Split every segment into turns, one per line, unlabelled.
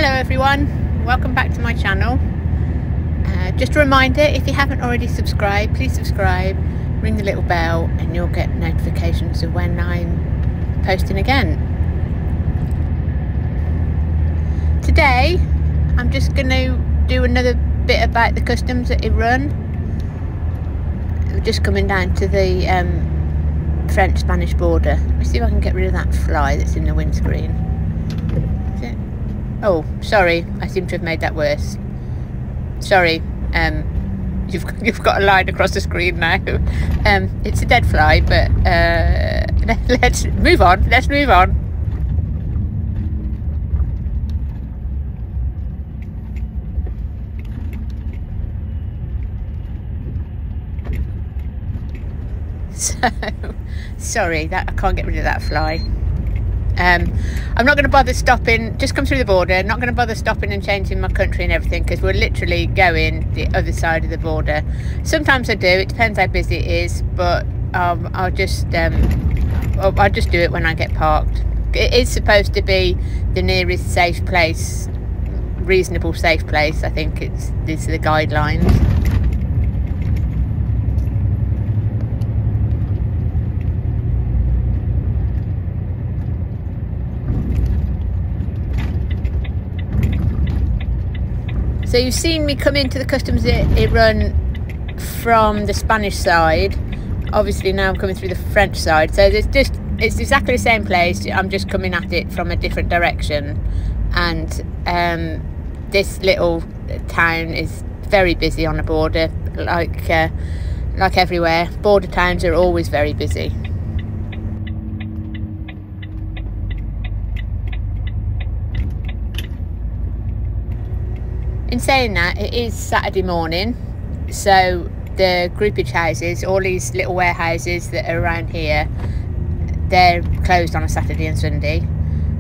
Hello everyone, welcome back to my channel. Just a reminder, if you haven't already subscribed, please subscribe, ring the little bell and you'll get notifications of when I'm posting again. Today I'm just going to do another bit about the customs at Irun. We're just coming down to the French-Spanish border. Let me see if I can get rid of that fly that's in the windscreen. Is it? Oh, sorry, I seem to have made that worse. Sorry, you've got a line across the screen now. It's a dead fly, but let's move on. Let's move on. So, sorry, that I can't get rid of that fly. I'm not going to bother stopping, just come through the border, not going to bother stopping and changing my country and everything because we're literally going the other side of the border. Sometimes I do, it depends how busy it is, but I'll just do it when I get parked. It is supposed to be the nearest safe place, reasonable safe place. I think these are the guidelines. So you've seen me come into the Customs Irun from the Spanish side. Obviously now I'm coming through the French side. So it's exactly the same place. I'm just coming at it from a different direction. And this little town is very busy on the border, like everywhere. Border towns are always very busy. In saying that, it is Saturday morning, so the groupage houses, all these little warehouses that are around here, they're closed on a Saturday and Sunday,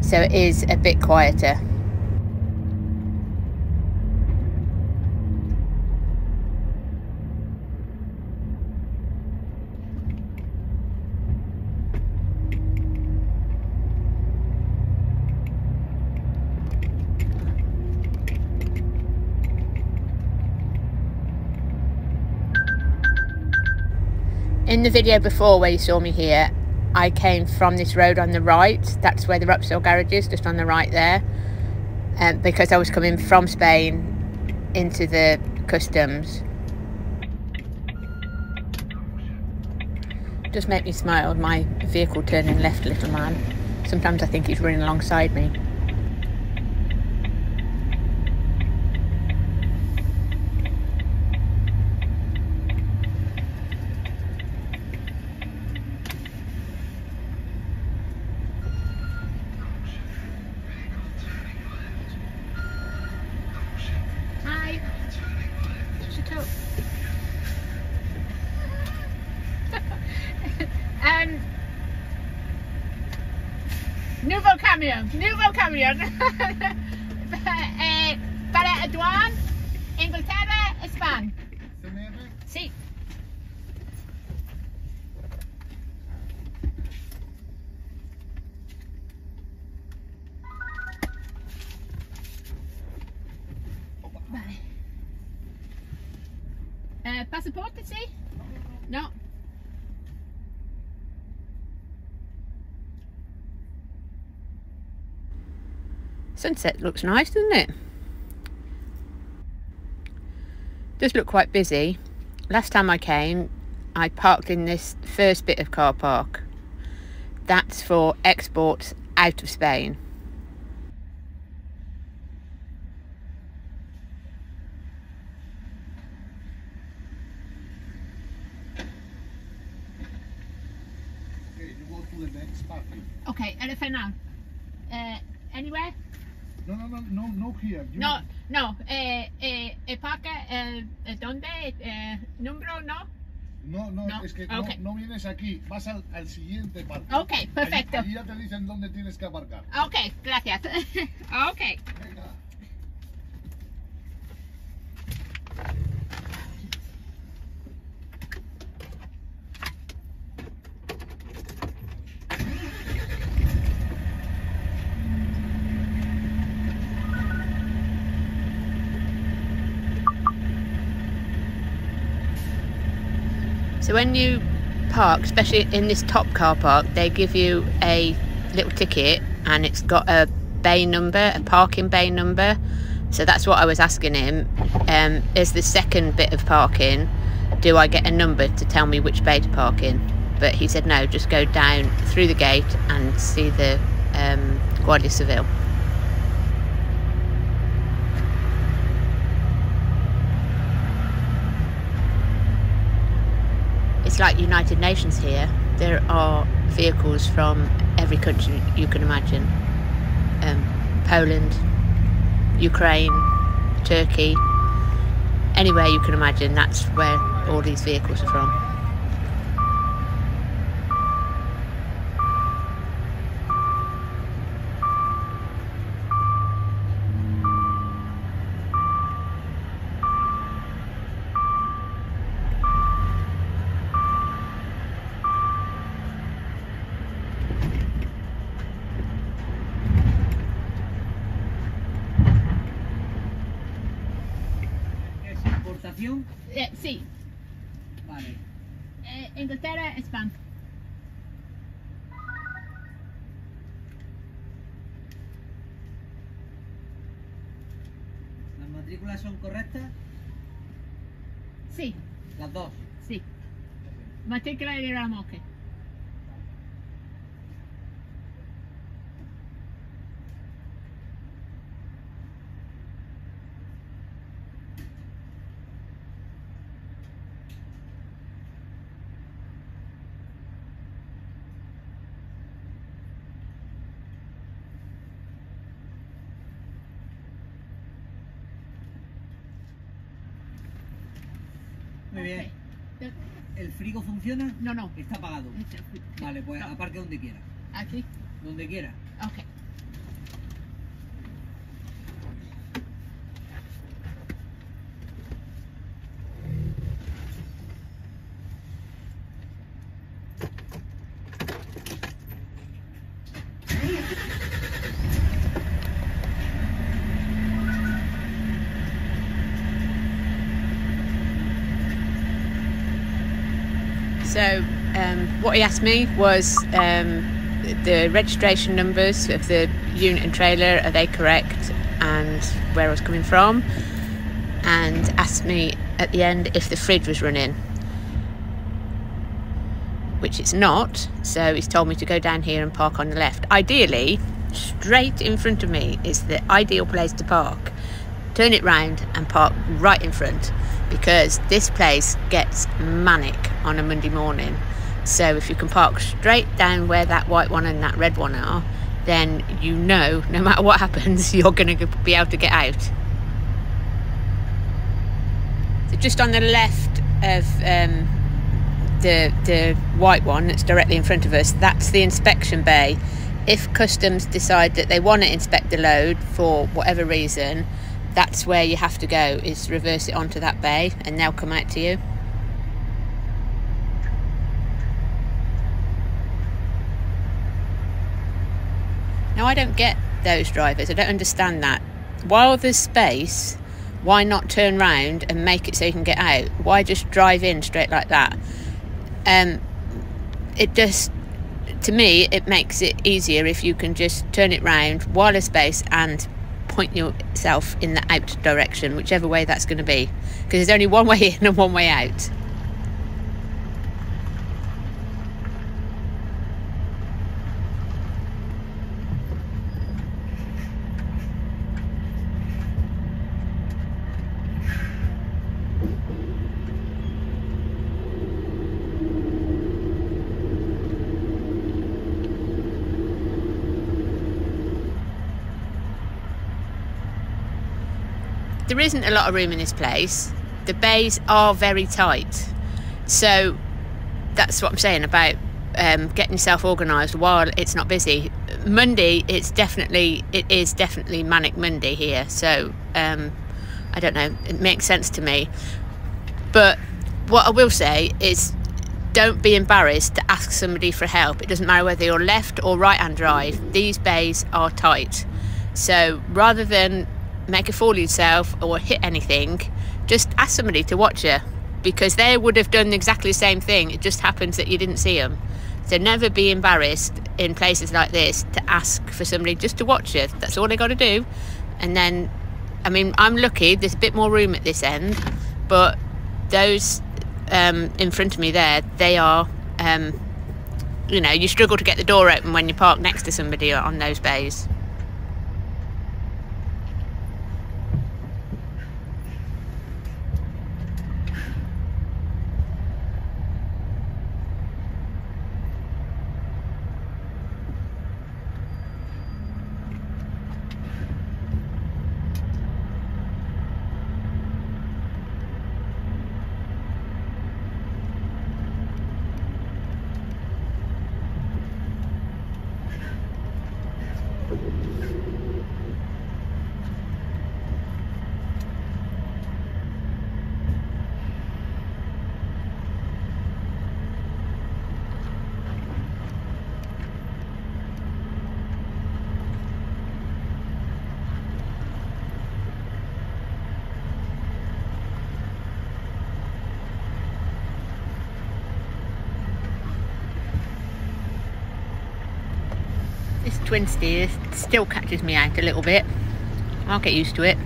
so it is a bit quieter. In the video before where you saw me here, I came from this road on the right. That's where the Repsol garage is, just on the right there. Because I was coming from Spain into the customs. Just make me smile, my vehicle turning left, little man. Sometimes I think he's running alongside me. Nouveau camion. Para aduan, Inglaterra, España. Sí. Vale. Pasaporte, sí? No. Sunset looks nice, doesn't it? Does look quite busy. Last time I came, I parked in this first bit of car park. That's for exports out of Spain.
Okay, you go to the next parking.
Okay, el final. Anywhere?
No here. You...
No, parque, ¿dónde? ¿Número? No,
es que
okay.
no vienes aquí, vas al siguiente parque.
Ok, perfecto.
Allí ya te dicen dónde tienes que aparcar.
Ok, gracias. Ok.
Venga.
So when you park, especially in this top car park, they give you a little ticket and it's got a bay number, a parking bay number. So that's what I was asking him. Is the second bit of parking, do I get a number to tell me which bay to park in? But he said no, just go down through the gate and see the Guardia Civil. It's like United Nations here. There are vehicles from every country you can imagine. Poland, Ukraine, Turkey, anywhere you can imagine, that's where all these vehicles are from. Sí.
Vale.
Inglaterra, España.
¿Las matrículas son correctas?
Sí.
Las dos.
Sí. Matrícula de Ramoque.
Muy bien. ¿El frigo funciona?
No, no.
Está apagado. Vale, pues aparque donde quiera.
¿Aquí?
Donde quiera.
Ok. So what he asked me was the registration numbers of the unit and trailer, are they correct, and where I was coming from, and asked me at the end if the fridge was running, which it's not. So he's told me to go down here and park on the left. Ideally, straight in front of me is the ideal place to park. Turn it round and park right in front, because this place gets manic on a Monday morning. So if you can park straight down where that white one and that red one are, then you know no matter what happens you're going to be able to get out. So just on the left of the white one that's directly in front of us, that's the inspection bay. If Customs decide that they want to inspect the load for whatever reason, that's where you have to go, is reverse it onto that bay and they'll come out to you. Now I don't get those drivers, I don't understand that. While there's space, why not turn round and make it so you can get out? Why just drive in straight like that? It just, to me, it makes it easier if you can just turn it round while there's space and point yourself in the out direction, whichever way that's going to be, because there's only one way in and one way out. There isn't a lot of room in this place. The bays are very tight, so that's what I'm saying about getting yourself organised while it's not busy. Monday, it is definitely manic Monday here, so I don't know, it makes sense to me. But what I will say is, don't be embarrassed to ask somebody for help. It doesn't matter whether you're left or right hand drive, these bays are tight. So rather than make a fool of yourself or hit anything, just ask somebody to watch you. because they would have done exactly the same thing. It just happens that you didn't see them. So never be embarrassed in places like this to ask for somebody just to watch you. That's all they got to do. And then, I mean, I'm lucky there's a bit more room at this end, but those in front of me there, they are, you know, you struggle to get the door open when you park next to somebody on those bays. This twin steer still catches me out a little bit. I'll get used to it.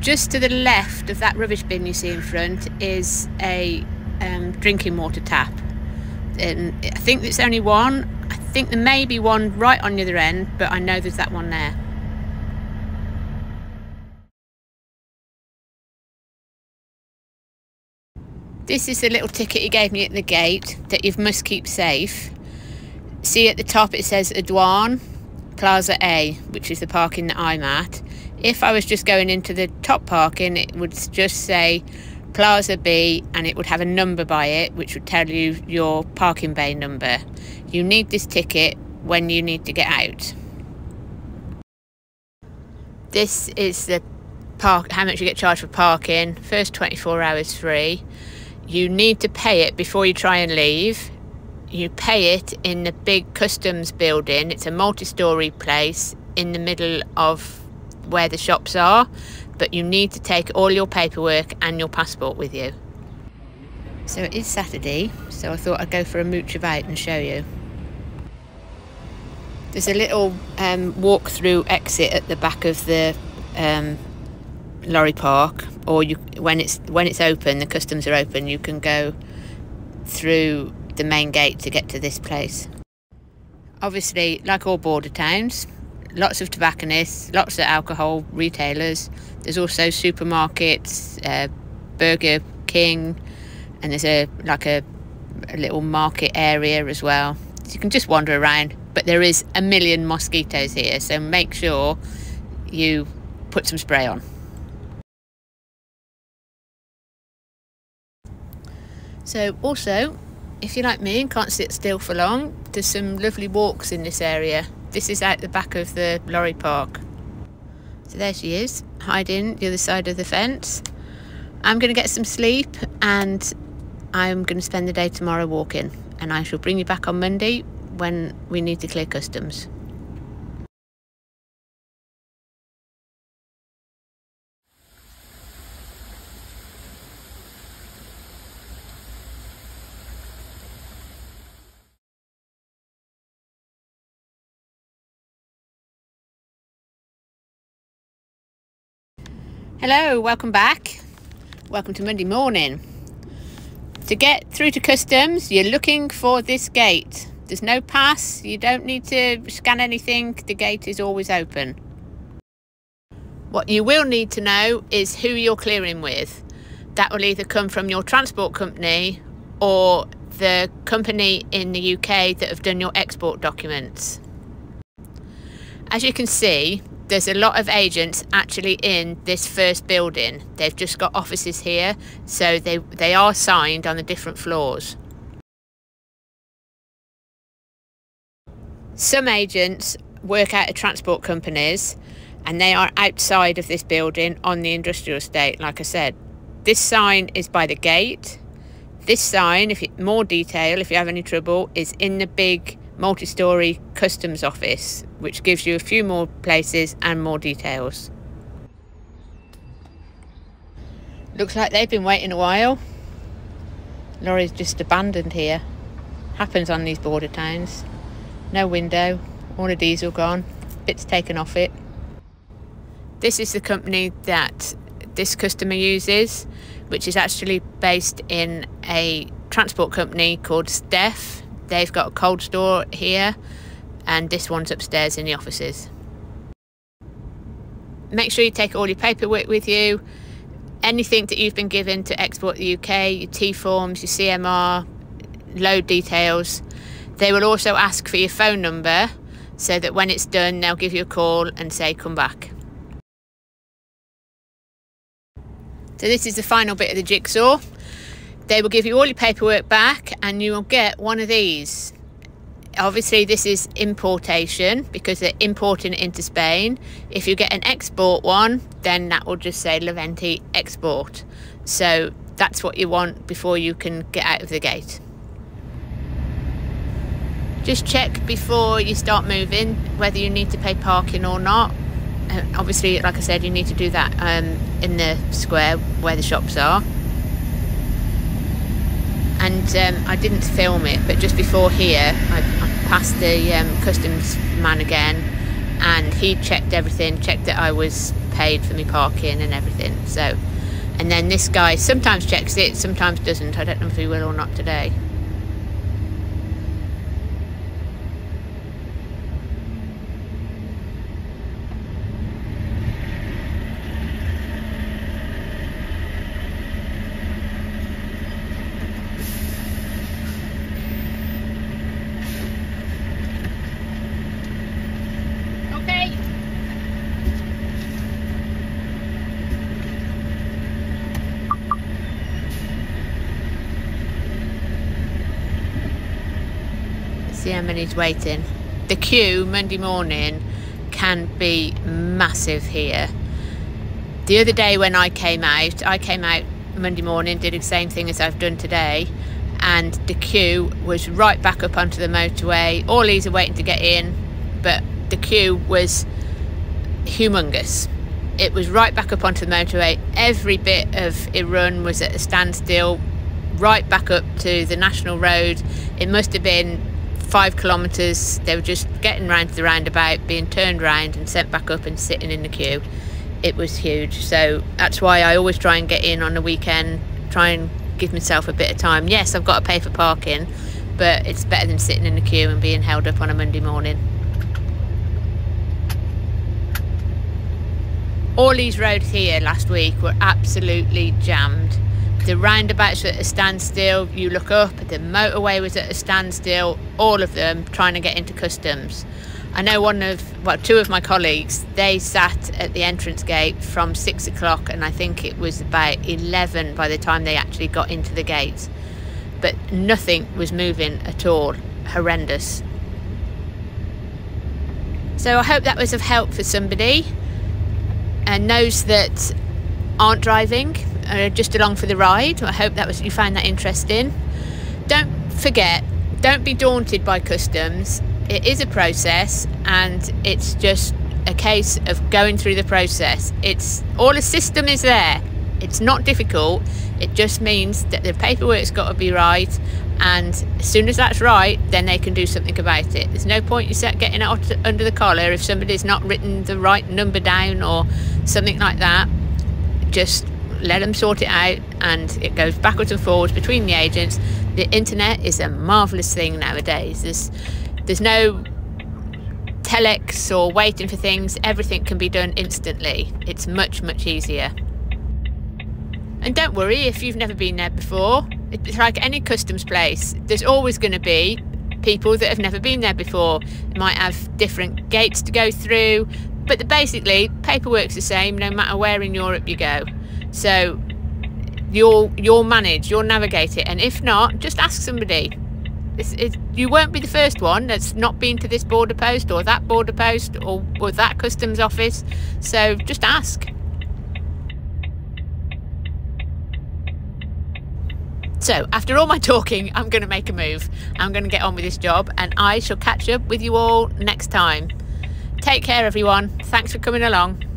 Just to the left of that rubbish bin you see in front is a drinking water tap. And I think there's only one. I think there may be one right on the other end, but I know there's that one there. This is the little ticket he gave me at the gate that you must keep safe. See at the top it says Adwan Plaza A, which is the parking that I'm at. If I was just going into the top parking, it would just say Plaza B and it would have a number by it, which would tell you your parking bay number. You need this ticket when you need to get out. This is the how much you get charged for parking. First 24 hours free. You need to pay it before you try and leave. You pay it in the big customs building. It's a multi-storey place in the middle of where the shops are, but you need to take all your paperwork and your passport with you. So it is Saturday, so I thought I'd go for a mooch about and show you. There's a little walk-through exit at the back of the lorry park, or when it's open, the customs are open, you can go through the main gate to get to this place. Obviously, like all border towns, lots of tobacconists, lots of alcohol retailers. There's also supermarkets, Burger King, and there's a little market area as well. So you can just wander around, but there is a million mosquitoes here, so make sure you put some spray on. So also, if you're like me and can't sit still for long, there's some lovely walks in this area. This is out the back of the lorry park. So there she is, hiding the other side of the fence. I'm going to get some sleep and I'm going to spend the day tomorrow walking, and I shall bring you back on Monday when we need to clear customs. Hello, welcome back. Welcome to Monday morning. To get through to customs, you're looking for this gate. There's no pass, you don't need to scan anything, the gate is always open. What you will need to know is who you're clearing with. That will either come from your transport company or the company in the UK that have done your export documents. As you can see, there's a lot of agents actually in this first building. They've just got offices here, so they are signed on the different floors. Some agents work out of transport companies and they are outside of this building on the industrial estate. Like I said, this sign is by the gate. This sign, more detail, if you have any trouble, is in the big multi-storey customs office, which gives you a few more places and more details. Looks like they've been waiting a while. Lorry's just abandoned here. Happens on these border towns. No window, all the diesel gone, bits taken off it. This is the company that this customer uses, which is actually based in a transport company called Steph. They've got a cold store here, and this one's upstairs in the offices. Make sure you take all your paperwork with you. Anything that you've been given to export the UK, your T forms, your CMR, load details. They will also ask for your phone number so that when it's done, they'll give you a call and say, come back. So this is the final bit of the jigsaw. They will give you all your paperwork back and you will get one of these. Obviously this is importation because they're importing it into Spain. If you get an export one, then that will just say Leventi export. So that's what you want before you can get out of the gate. Just check before you start moving whether you need to pay parking or not. Obviously, like I said, you need to do that in the square where the shops are. And I didn't film it, but just before here, I passed the customs man again, and he checked everything, checked that I was paid for me parking and everything. So, and then this guy sometimes checks it, sometimes doesn't. I don't know if he will or not today. See how many's waiting. The queue Monday morning can be massive here. The other day when I came out Monday morning, did the same thing as I've done today, and the queue was right back up onto the motorway. All these are waiting to get in, but the queue was humongous. It was right back up onto the motorway. Every bit of Irun was at a standstill, right back up to the national road. It must have been 5 kilometres. They were just getting round to the roundabout, being turned round and sent back up and sitting in the queue. It was huge. So that's why I always try and get in on the weekend, try and give myself a bit of time. Yes, I've got to pay for parking, but it's better than sitting in the queue and being held up on a Monday morning. All these roads here last week were absolutely jammed. The roundabouts were at a standstill. You look up, the motorway was at a standstill, all of them trying to get into customs. I know two of my colleagues, they sat at the entrance gate from 6 o'clock and I think it was about 11 by the time they actually got into the gates. But nothing was moving at all. Horrendous. So I hope that was of help for somebody, and those that aren't driving, just along for the ride. I hope you found that interesting. Don't forget, don't be daunted by customs. It is a process, and it's just a case of going through the process. All the system is there. It's not difficult. It just means that the paperwork's got to be right, and as soon as that's right, then they can do something about it. There's no point you getting it under the collar if somebody's not written the right number down or something like that. Just let them sort it out, and it goes backwards and forwards between the agents. The internet is a marvellous thing nowadays. There's no telex or waiting for things. Everything can be done instantly. It's much, much easier. And don't worry if you've never been there before. It's like any customs place. There's always going to be people that have never been there before. They might have different gates to go through, but basically paperwork's the same no matter where in Europe you go. So you'll manage, you'll navigate it, and if not, just ask somebody. You won't be the first one that's not been to this border post or that border post or that customs office, so just ask. So after all my talking, I'm going to make a move. I'm going to get on with this job, and I shall catch up with you all next time. Take care, everyone. Thanks for coming along.